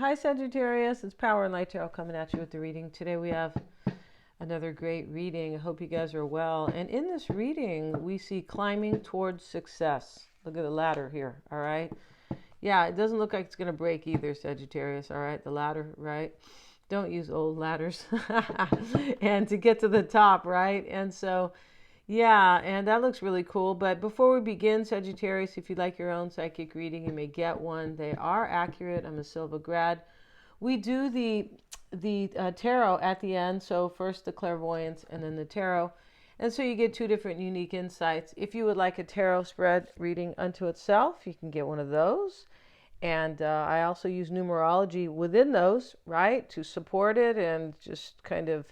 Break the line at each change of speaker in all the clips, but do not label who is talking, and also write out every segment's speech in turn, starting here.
Hi, Sagittarius. It's Power and Light Tarot coming at you with the reading. Today we have another great reading. I hope you guys are well. And in this reading, we see climbing towards success. Look at the ladder here, all right? Yeah, it doesn't look like it's going to break either, Sagittarius, all right? The ladder, right? Don't use old ladders. And to get to the top, right? And so, yeah, and that looks really cool. But before we begin, Sagittarius, if you'd like your own psychic reading, you may get one. They are accurate. I'm a Silva grad. We do the tarot at the end. So first the clairvoyance and then the tarot. And so you get two different unique insights. If you would like a tarot spread reading unto itself, you can get one of those. And I also use numerology within those, right, to support it and just kind of,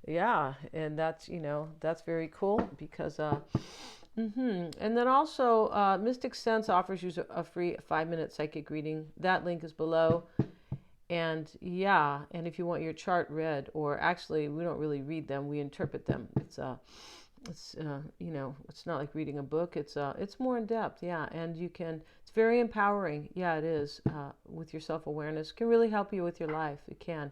yeah. And that's, that's very cool because, and then also Mystic Sense offers you a free 5-minute psychic reading. That link is below. And yeah, and if you want your chart read, or actually we don't really read them, we interpret them. It's it's not like reading a book. It's more in depth, yeah. And you can, it's very empowering. Yeah, it is. With your self-awareness, can really help you with your life. It can.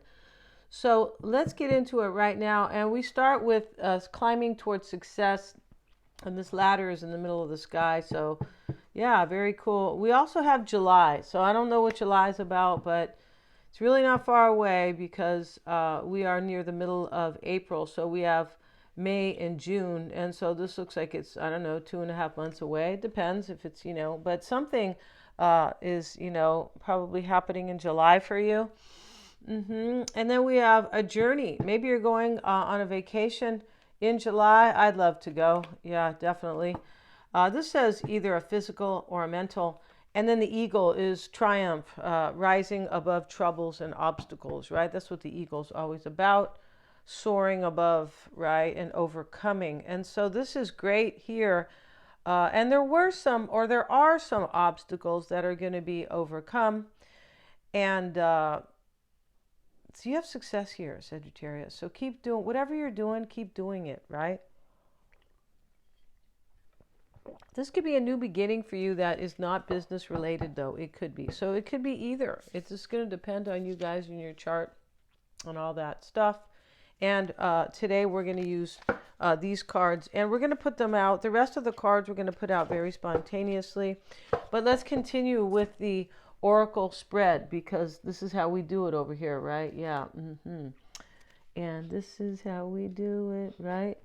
So let's get into it right now. And we start with climbing towards success. And this ladder is in the middle of the sky. So yeah, very cool. We also have July. So I don't know what July is about, but it's really not far away because we are near the middle of April. So we have May and June. And so this looks like it's, I don't know, 2.5 months away. It depends if it's, but something is, probably happening in July for you. And then we have a journey. Maybe you're going on a vacation in July. I'd love to go. Yeah, definitely. This says either a physical or a mental. And then the eagle is triumph, rising above troubles and obstacles, right? That's what the eagle's always about, soaring above, right, and overcoming. And so this is great here. And there are some obstacles that are going to be overcome. And so you have success here, Sagittarius. So keep doing whatever you're doing, keep doing it, right? This could be a new beginning for you that is not business related, though. It could be. So it could be either. It's just going to depend on you guys and your chart and all that stuff. And today we're going to use these cards and we're going to put them out. The rest of the cards we're going to put out very spontaneously. But let's continue with the oracle spread because this is how we do it over here, right? Yeah. And this is how we do it, right?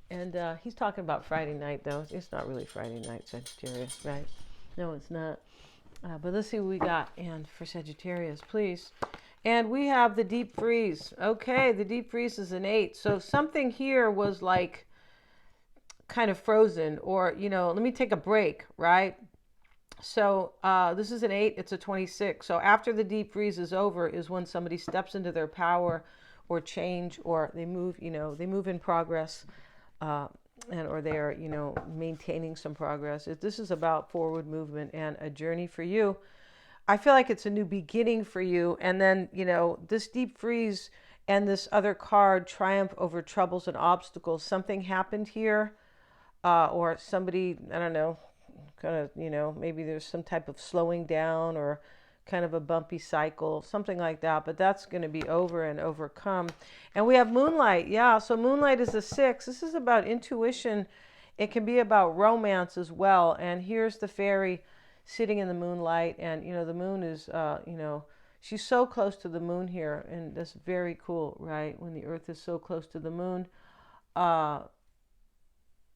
And he's talking about Friday night, though. It's not really Friday night, Sagittarius, right? No, it's not. But let's see what we got. And for Sagittarius, please. And we have the deep freeze. Okay, the deep freeze is an 8. So something here was like kind of frozen or, let me take a break, right? So this is an 8. It's a 26. So after the deep freeze is over is when somebody steps into their power or change or they move, they move in progress. Or they are, maintaining some progress. This is about forward movement and a journey for you. I feel like it's a new beginning for you. And then, this deep freeze and this other card, triumph over troubles and obstacles. Something happened here, or somebody, I don't know, kind of, maybe there's some type of slowing down or kind of a bumpy cycle, something like that, but that's going to be over and overcome. And we have moonlight. Yeah, so moonlight is a 6. This is about intuition. It can be about romance as well. And here's the fairy sitting in the moonlight, and the moon is she's so close to the moon here, and that's very cool, right? When the earth is so close to the moon.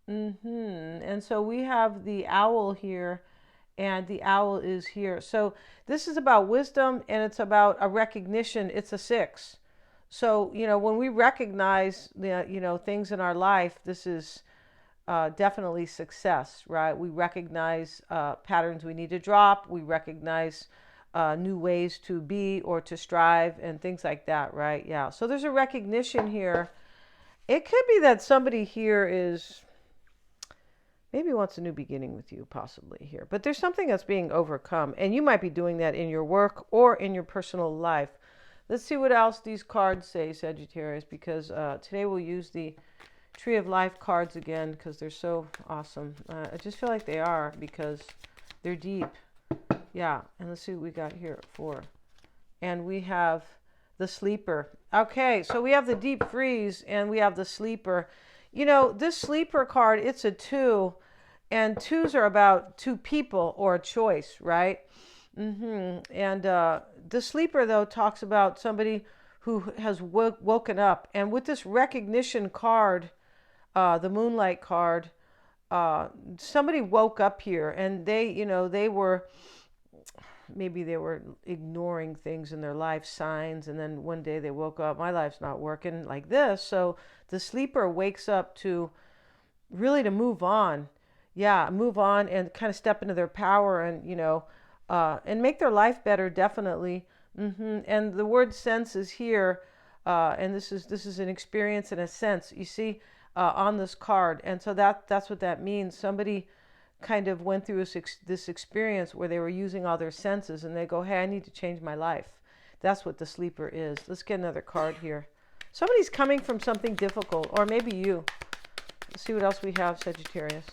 And so we have the owl here, and the owl is here. So this is about wisdom, and it's about a recognition. It's a 6. So, when we recognize the, things in our life, this is definitely success, right? We recognize patterns we need to drop. We recognize new ways to be or to strive and things like that, right? Yeah. So there's a recognition here. It could be that somebody here is maybe wants a new beginning with you, possibly here. But there's something that's being overcome, and you might be doing that in your work or in your personal life. Let's see what else these cards say, Sagittarius, because today we'll use the Tree of Life cards again because they're so awesome. I just feel like they are because they're deep. Yeah, and let's see what we got here for and we have the sleeper. Okay, so we have the deep freeze and we have the sleeper. You know, this sleeper card, it's a 2, and 2s are about 2 people or a choice, right? And the sleeper, though, talks about somebody who has woken up. And with this recognition card, the moonlight card, somebody woke up here, and they, you know, maybe they were ignoring things in their life, signs, and then one day they woke up, my life's not working like this. So the sleeper wakes up to really to move on. Yeah, move on and kind of step into their power, and, you know, and make their life better, definitely. And the word sense is here, and this is an experience and a sense, you see, on this card. And so that's what that means. Somebody kind of went through this experience where they were using all their senses, and they go, hey, I need to change my life. That's what the sleeper is. Let's get another card here. Somebody's coming from something difficult, or maybe you. Let's see what else we have, Sagittarius.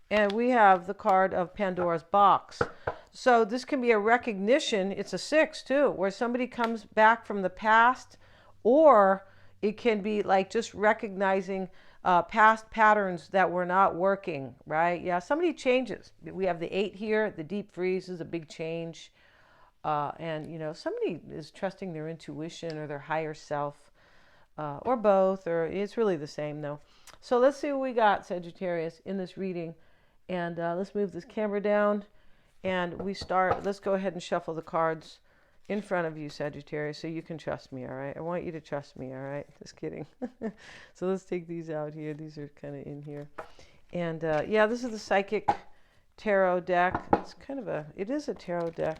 And we have the card of Pandora's box. So this can be a recognition. It's a 6 too, where somebody comes back from the past, or it can be like just recognizing past patterns that were not working, right? Yeah, somebody changes. We have the 8 here. The deep freeze is a big change. And, you know, somebody is trusting their intuition or their higher self, or both, or it's really the same, though. So let's see what we got, Sagittarius, in this reading. And let's move this camera down, and let's go ahead and shuffle the cards in front of you, Sagittarius, so you can trust me, all right? I want you to trust me, all right? Just kidding. So let's take these out here. These are kind of in here. And yeah, this is the Psychic Tarot deck. It is a tarot deck.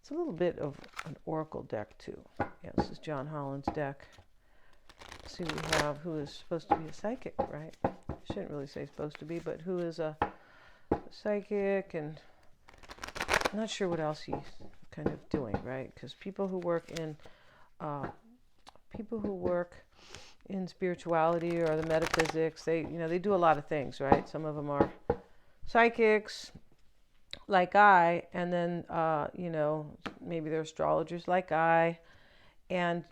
It's a little bit of an oracle deck, too. Yeah, this is John Holland's deck. Let's see what we have. Who is supposed to be a psychic, right? I shouldn't really say supposed to be, but who is a psychic, and I'm not sure what else he's kind of doing, right? Because people who work in spirituality or the metaphysics, they do a lot of things, right? Some of them are psychics, like I, and then maybe they're astrologers like I, and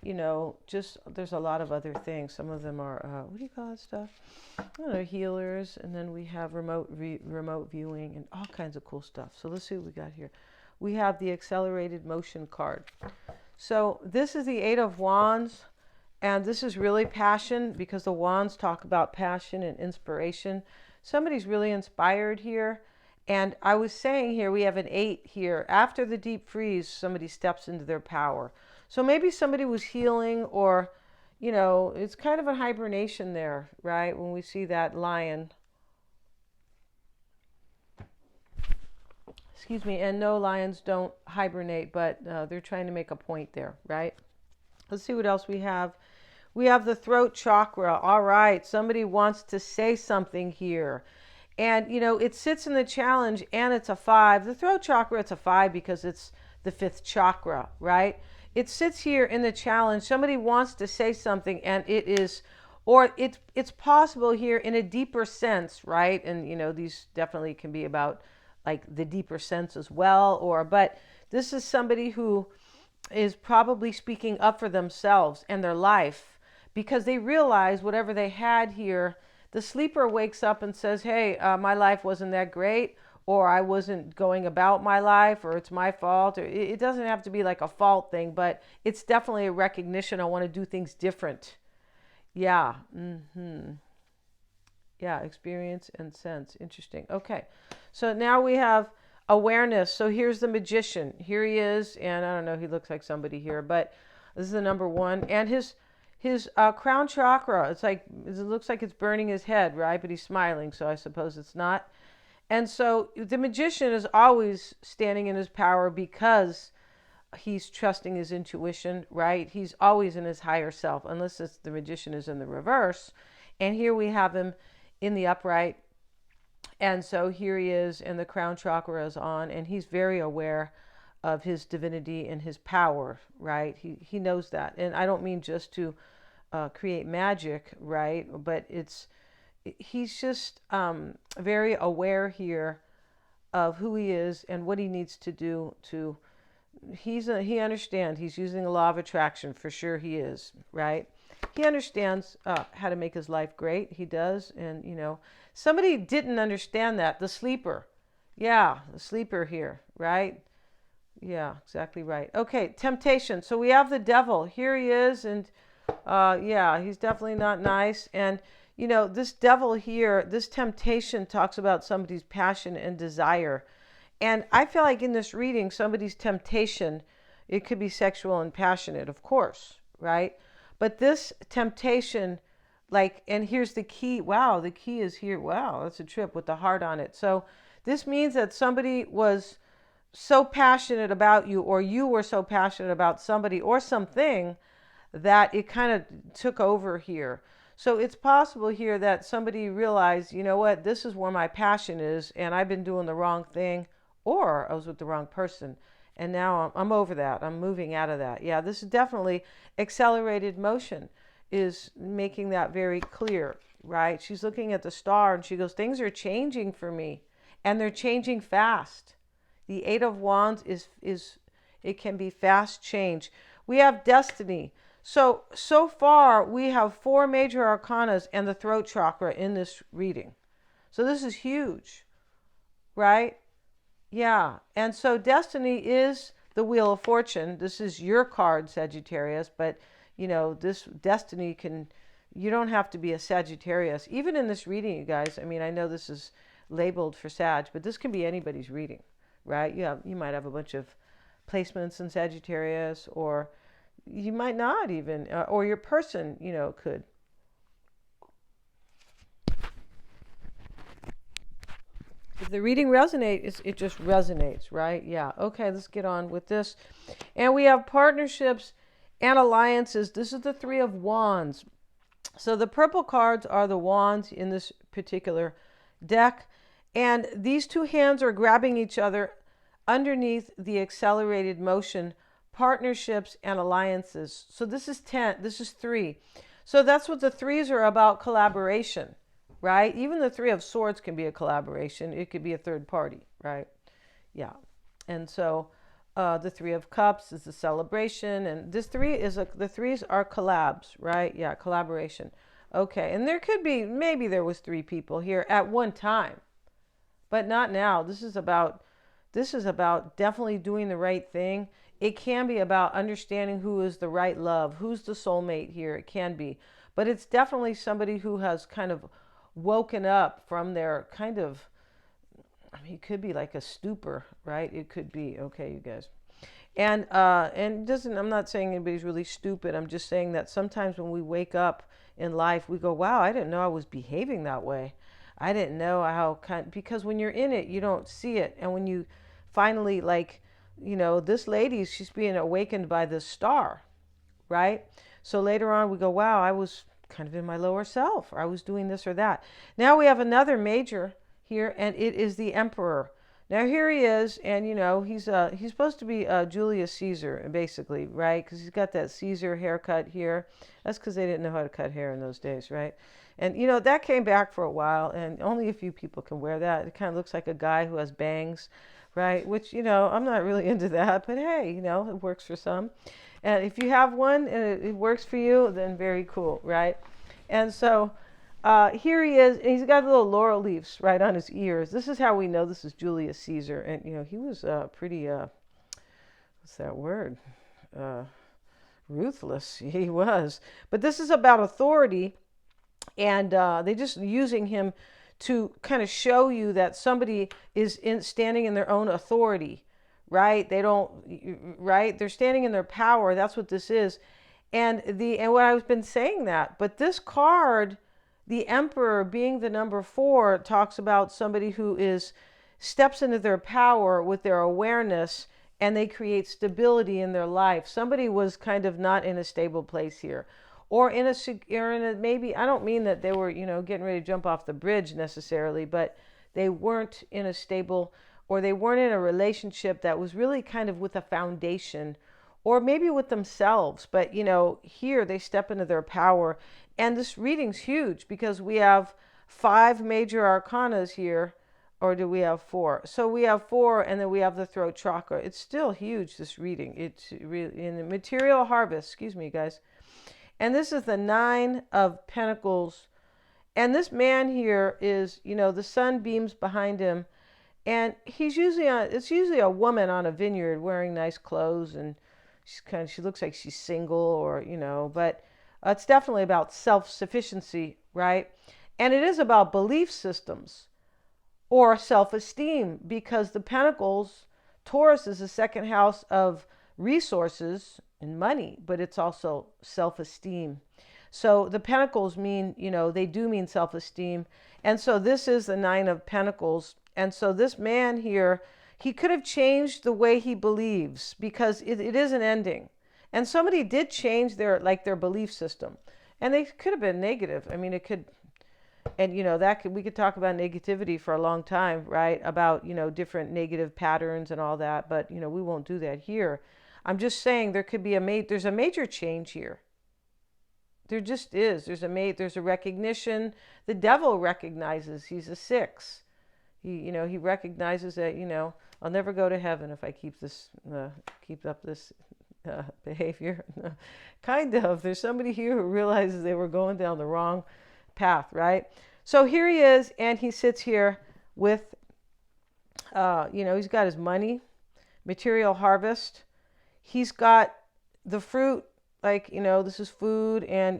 just there's a lot of other things. Some of them are what do you call that stuff? I don't know, healers, and then we have remote viewing and all kinds of cool stuff. So let's see what we got here. We have the accelerated motion card. So this is the 8 of Wands, and this is really passion, because the Wands talk about passion and inspiration. Somebody's really inspired here. And I was saying here, we have an 8 here. After the deep freeze, somebody steps into their power. So maybe somebody was healing, or, it's kind of a hibernation there, right? When we see that lion. Excuse me, and no, lions don't hibernate, but they're trying to make a point there, right? Let's see what else we have. We have the throat chakra. All right, somebody wants to say something here. And, it sits in the challenge, and it's a 5. The throat chakra, it's a 5 because it's the 5th chakra, right? It sits here in the challenge. Somebody wants to say something, and it is, or it's possible here in a deeper sense, right? And, these definitely can be about like the deeper sense as well, but this is somebody who is probably speaking up for themselves and their life, because they realize whatever they had here. The sleeper wakes up and says, hey, my life wasn't that great, or I wasn't going about my life, or it's my fault. Or it doesn't have to be like a fault thing, but it's definitely a recognition. I want to do things different. Yeah. Yeah, experience and sense. Interesting. Okay. So now we have awareness. So here's the magician. Here he is. And I don't know, he looks like somebody here, but this is the number 1. And his crown chakra, it looks like it's burning his head, right? But he's smiling, so I suppose it's not. And so the magician is always standing in his power because he's trusting his intuition, right? He's always in his higher self, unless the magician is in the reverse. And here we have him in the upright. And so here he is, and the crown chakra is on, and he's very aware of his divinity and his power, right? He knows that. And I don't mean just to create magic, right? But he's just very aware here of who he is and what he needs to do to he understands. He's using the law of attraction. For sure he is, right? He understands how to make his life great. He does. And, somebody didn't understand that. The sleeper. Yeah, the sleeper here, right? Yeah, exactly right. Okay, temptation. So we have the devil. Here he is. And, yeah, he's definitely not nice. And, this devil here, this temptation talks about somebody's passion and desire. And I feel like in this reading, somebody's temptation, it could be sexual and passionate, of course, right? But this temptation, and here's the key. Wow, the key is here. Wow, that's a trip with the heart on it. So this means that somebody was so passionate about you, or you were so passionate about somebody or something, that it kind of took over here. So it's possible here that somebody realized, you know what, this is where my passion is, and I've been doing the wrong thing, or I was with the wrong person. And now I'm over that. I'm moving out of that. Yeah, this is definitely accelerated motion is making that very clear, right? She's looking at the star and she goes, things are changing for me, and they're changing fast. The Eight of Wands is it can be fast change. We have destiny. So far we have 4 major arcanas and the throat chakra in this reading. So this is huge, right? Yeah. And so destiny is the Wheel of Fortune. This is your card, Sagittarius, but this destiny you don't have to be a Sagittarius. Even in this reading, you guys, I mean, I know this is labeled for Sag, but this can be anybody's reading, right? You might have a bunch of placements in Sagittarius, or you might not even, or your person, could. If the reading resonates, it just resonates, right? Yeah. Okay, let's get on with this. And we have partnerships and alliances. This is the 3 of Wands. So the purple cards are the wands in this particular deck. And these 2 hands are grabbing each other underneath the accelerated motion, partnerships and alliances. So this is 10, this is 3. So that's what the 3s are about, collaboration, right? Even the 3 of Swords can be a collaboration. It could be a third party, right? Yeah. And so the 3 of Cups is a celebration, and this 3 is the 3s are collabs, right? Yeah, collaboration. Okay, and there could be, maybe there was 3 people here at one time, but not now. This is about definitely doing the right thing. It can be about understanding who is the right love, who's the soulmate here. It can be, but it's definitely somebody who has kind of woken up from their kind of, I mean, it could be like a stupor, right? It could be, okay, you guys. And I'm not saying anybody's really stupid. I'm just saying that sometimes when we wake up in life, we go, wow, I didn't know I was behaving that way. I didn't know how because when you're in it, you don't see it. And when you finally, this lady, she's being awakened by this star, right? So later on we go, wow, I was kind of in my lower self, or I was doing this or that. Now we have another major here, and it is the Emperor. Now here he is, and he's supposed to be Julius Caesar, basically, right? Because he's got that Caesar haircut here. That's because they didn't know how to cut hair in those days, right? And that came back for a while, and only a few people can wear that. It kind of looks like a guy who has bangs, right? Which I'm not really into that, but hey, it works for some. And if you have one and it works for you, then very cool, right? And so here he is, and he's got little laurel leaves right on his ears. This is how we know this is Julius Caesar. And, he was pretty, what's that word? Ruthless. He was. But this is about authority, and they're just using him to kind of show you that somebody is standing in their own authority, right? They're standing in their power. That's what this is. And what I've been saying that, but this card, the Emperor being the number 4, talks about somebody who steps into their power with their awareness, and they create stability in their life. Somebody was kind of not in a stable place here, or in a maybe, I don't mean that they were, getting ready to jump off the bridge necessarily, but they weren't in a stable, or they weren't in a relationship that was really kind of with a foundation, or maybe with themselves. But, here they step into their power. And this reading's huge because we have 5 major arcanas here Or do we have 4? So we have 4, and then we have the throat chakra. It's still huge, this reading. It's really in the material harvest. Excuse me, guys. And this is the 9 of Pentacles. And this man here is, the sun beams behind him. And it's usually a woman on a vineyard wearing nice clothes. And she looks like she's single or, but it's definitely about self-sufficiency, right? And it is about belief systems or self-esteem, because the Pentacles, Taurus, is the second house of resources and money, but it's also self-esteem. So the Pentacles mean, they do mean self-esteem. And so this is the 9 of Pentacles. And so this man here, he could have changed the way he believes, because it is an ending. And somebody did change their belief system. And they could have been negative. I mean, it could, and we could talk about negativity for a long time, right? About, different negative patterns and all that, but we won't do that here. I'm just saying there could be there's a major change here. There just is. There's a recognition. The devil recognizes he's a 6. He recognizes that, I'll never go to heaven if I keep up this behavior. Kind of. There's somebody here who realizes they were going down the wrong path, right? So here he is, and he sits here with, he's got his money, material harvest. He's got the fruit, this is food, and,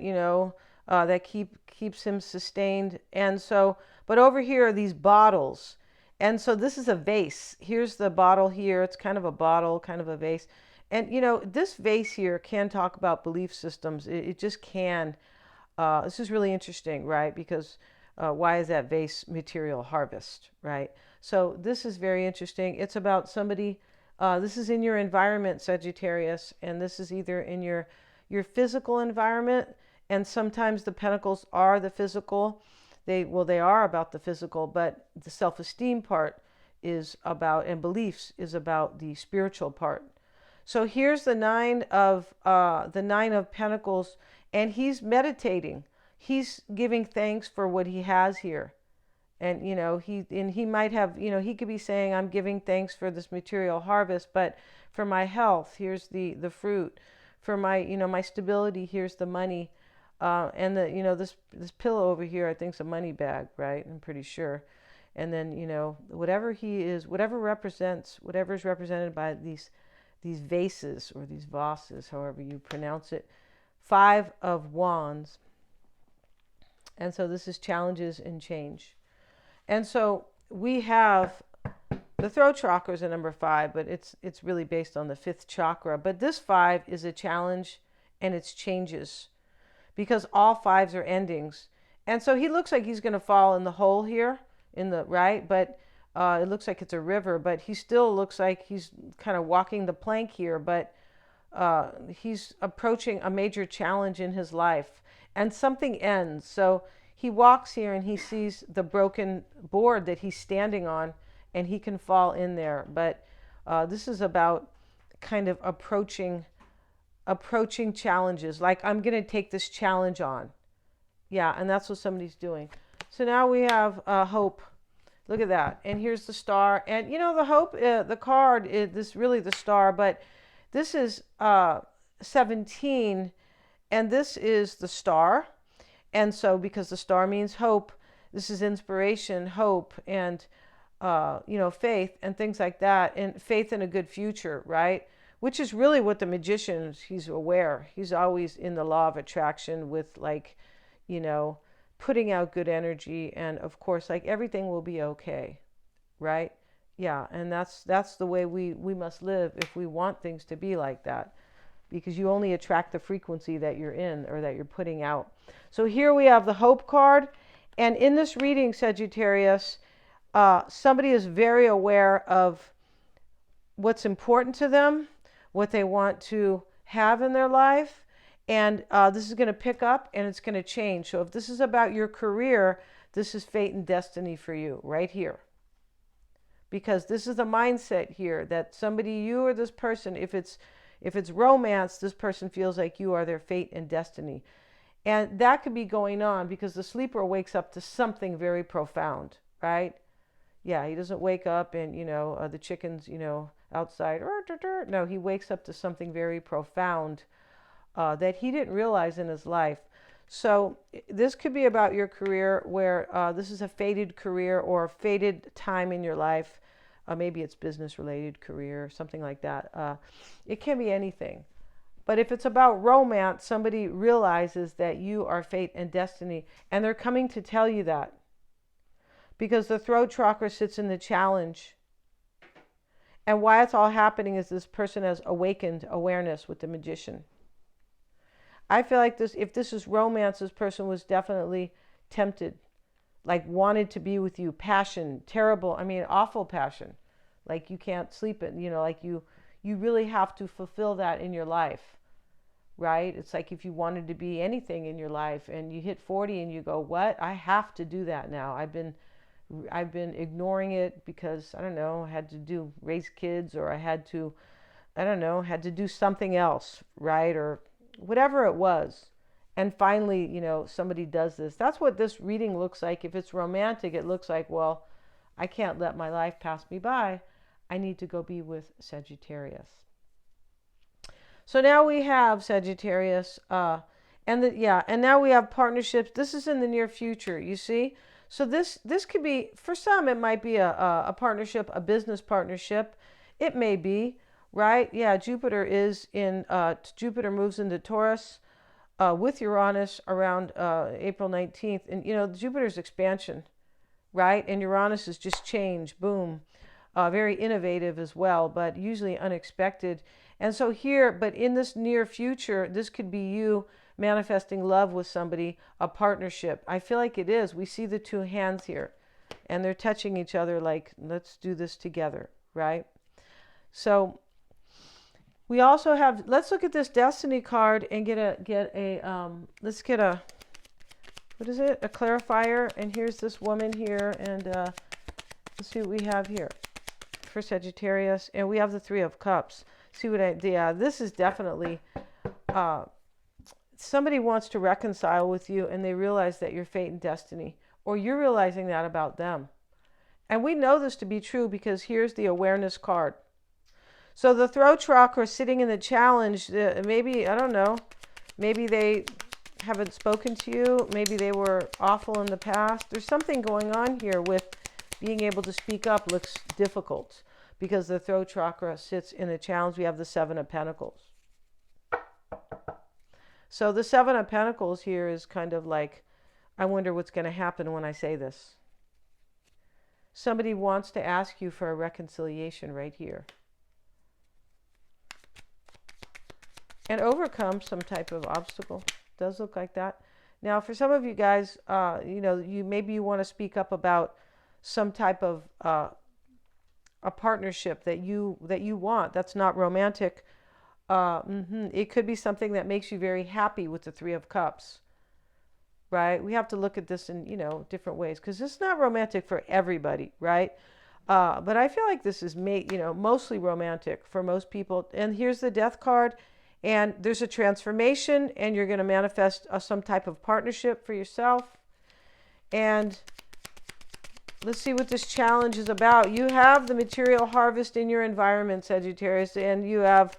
that keeps him sustained. And so, but over here are these bottles. And so this is a vase. Here's the bottle here. It's kind of a bottle, kind of a vase. And, this vase here can talk about belief systems. It just can. This is really interesting, right? Because why is that vase material harvest, right? So this is very interesting. It's about somebody, this is in your environment, Sagittarius, and this is either in your physical environment, and sometimes the Pentacles are the physical. They are about the physical, but the self-esteem part is about, and beliefs is about the spiritual part. So here's the 9 of Pentacles, and he's meditating. He's giving thanks for what he has here. And, he might have, he could be saying, I'm giving thanks for this material harvest, but for my health, here's the fruit. For my, my stability, here's the money. And this pillow over here, I think is a money bag, right? I'm pretty sure. And then, whatever he is, whatever is represented by these vases or these vases, however you pronounce it. 5 of Wands. And so this is challenges and change. And so we have the throat chakra is a number 5, but it's really based on the 5th chakra. But this 5 is a challenge, and it's changes, because all 5s are endings. And so he looks like he's going to fall in the hole here, right? But it looks like it's a river, but he still looks like he's kind of walking the plank here, but he's approaching a major challenge in his life, and something ends. So he walks here and he sees the broken board that he's standing on, and he can fall in there. But this is about kind of approaching challenges. Like, I'm going to take this challenge on. Yeah, and that's what somebody's doing. So now we have hope. Look at that. And here's the star. And, the hope, the card, this really the star, but this is 17, and this is the star. And so, because the star means hope, this is inspiration, hope, and, faith and things like that, and faith in a good future, right? Which is really what the magician, he's aware. He's always in the law of attraction with, putting out good energy. And of course, everything will be okay, right? Yeah, and that's the way we must live if we want things to be like that, because you only attract the frequency that you're in or that you're putting out. So here we have the hope card. And in this reading, Sagittarius, somebody is very aware of what's important to them, what they want to have in their life. And this is going to pick up, and it's going to change. So if this is about your career, this is fate and destiny for you right here. Because this is the mindset here that somebody, you or this person, if it's romance, this person feels like you are their fate and destiny. And that could be going on because the sleeper wakes up to something very profound, right? Yeah, he doesn't wake up and, the chickens, outside. No, he wakes up to something very profound that he didn't realize in his life. So this could be about your career where this is a fated career or a fated time in your life. Maybe it's business related career, something like that. It can be anything. But if it's about romance, somebody realizes that you are fate and destiny, and they're coming to tell you that. Because the throat chakra sits in the challenge. And why it's all happening is this person has awakened awareness with the magician. I feel like this, if this is romance, this person was definitely tempted, like wanted to be with you, passion, terrible, awful passion. Like you can't sleep it, like you really have to fulfill that in your life, right? It's like if you wanted to be anything in your life and you hit 40 and you go, what? I have to do that now. I've been ignoring it because, I don't know, I had to raise kids, or I had to do something else, right? Or whatever it was. And finally, somebody does this. That's what this reading looks like. If it's romantic, it looks like, well, I can't let my life pass me by. I need to go be with Sagittarius. So now we have Sagittarius, and now we have partnerships. This is in the near future, you see? So this could be, for some, it might be a partnership, a business partnership. It may be, right? Yeah, Jupiter moves into Taurus with Uranus around April 19th. And, Jupiter's expansion, right? And Uranus is just change, boom. Very innovative as well, but usually unexpected. And so but in this near future, this could be you manifesting love with somebody, a partnership. I feel like it is. We see the two hands here, and they're touching each other like, let's do this together, right? So we also have, let's look at this Destiny card and let's get a, what is it? A clarifier. And here's this woman here, and let's see what we have here for Sagittarius. And we have the Three of Cups. See what this is definitely, somebody wants to reconcile with you, and they realize that you're fate and destiny, or you're realizing that about them. And we know this to be true because here's the awareness card. So the throat chakra sitting in the challenge, maybe, I don't know, maybe they haven't spoken to you. Maybe they were awful in the past. There's something going on here with being able to speak up looks difficult because the throat chakra sits in the challenge. We have the Seven of Pentacles. So the Seven of Pentacles here is kind of like, I wonder what's going to happen when I say this. Somebody wants to ask you for a reconciliation right here. And overcome some type of obstacle. Does look like that. Now, for some of you guys, maybe you want to speak up about some type of a partnership that you want. That's not romantic. It could be something that makes you very happy with the Three of Cups, right? We have to look at this in, different ways because it's not romantic for everybody, right? But I feel like this is mostly romantic for most people. And here's the Death card, and there's a transformation, and you're going to manifest some type of partnership for yourself. And let's see what this challenge is about. You have the material harvest in your environment, Sagittarius, and you have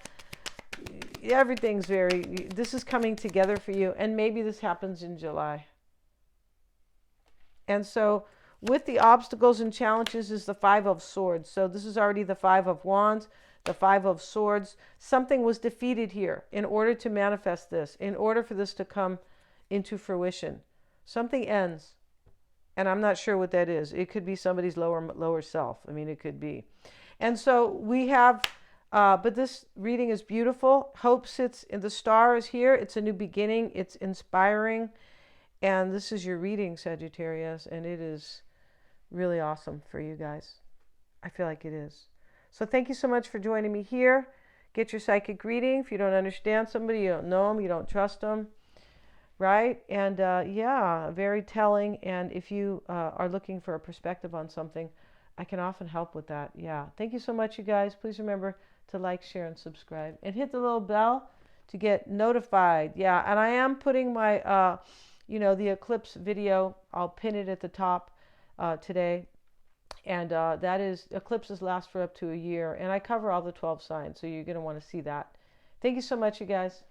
everything's this is coming together for you, and maybe this happens in July. And so with the obstacles and challenges is the Five of Swords. So this is already the Five of Wands, the Five of Swords. Something was defeated here in order to manifest this, in order for this to come into fruition. Something ends, and I'm not sure what that is. It could be somebody's lower self. It could be. And so we have but this reading is beautiful. Hope sits in the star is here. It's a new beginning. It's inspiring. And this is your reading, Sagittarius. And it is really awesome for you guys. I feel like it is. So thank you so much for joining me here. Get your psychic reading. If you don't understand somebody, you don't know them, you don't trust them, right? And very telling. And if you are looking for a perspective on something, I can often help with that. Yeah. Thank you so much, you guys. Please remember to like, share, and subscribe. And hit the little bell to get notified. Yeah, and I am putting my, the eclipse video. I'll pin it at the top today. And that is, eclipses last for up to a year. And I cover all the 12 signs, so you're going to want to see that. Thank you so much, you guys.